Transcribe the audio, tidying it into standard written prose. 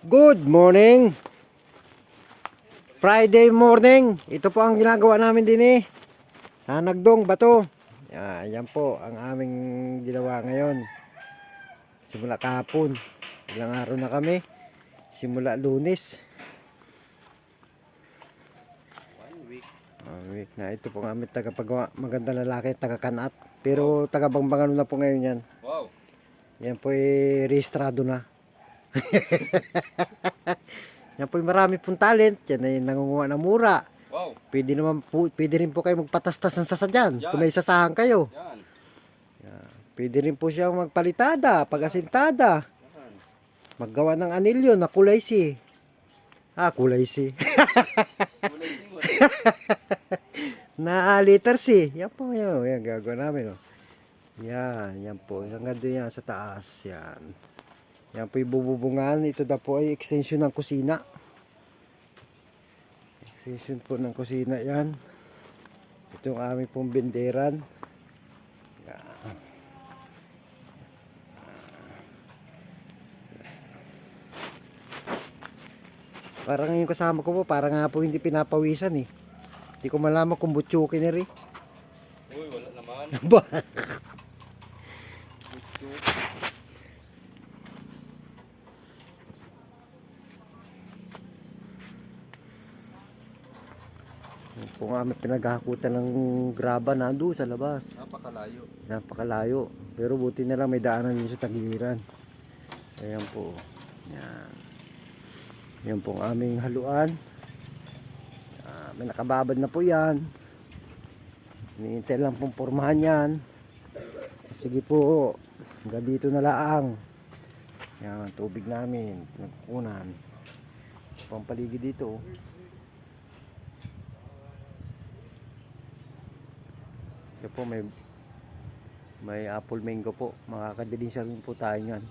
Good morning. Friday morning. Ito po ang ginagawa namin din sa Nagdong Bato. Yan po ang aming ginawa ngayon. Simula kahapon. Ilang araw na kami. Simula Lunes. 1 week na. Ito po ang aming tagapagawa. Maganda lalaki, taga-kanat. Pero taga-Bangbangan na po ngayon yan. Wow. Yan po rehistrado na. Yan po marami pong talent. Yan ay nangunguha ng mura. Wow. Pwede rin po kayo magpatastas ng sasakyan kung may sasahan kayo. Yan. Pwede rin po siyang magpalitada, pag-asintada. Yan. Maggawa ng anilyo na kulay si. Kulay si. Kulay singot. Na liter si. Yan po yun. Yan gagawin namin. Oh. Yan po. Hanggang doon yan sa taas. Yan. Yan po yung bububungan. Ito na po ay extension ng kusina. Extension po ng kusina yan. Ito ang aming pong benderan. Yan. Parang yung kasama ko po, parang nga po hindi pinapawisan eh. Hindi ko malaman kung butsuki na rin. Uy, wala naman. Ba? Kung kami pinaghahakutan ng graba na doon sa labas. Napakalayo. Napakalayo. Pero buti na lang may daanan din sa tagiliran. Ayan po. Yan. Yan po ang aming haluan. May nakababad na po yan. Hinihintay lang pong pormahan yan. Sige po. Hanggang dito na laang. Yan, tubig namin. Nagkukunan. Pampaligid dito. Ito po may apple mango po. Makakadilisya rin po tayo yan.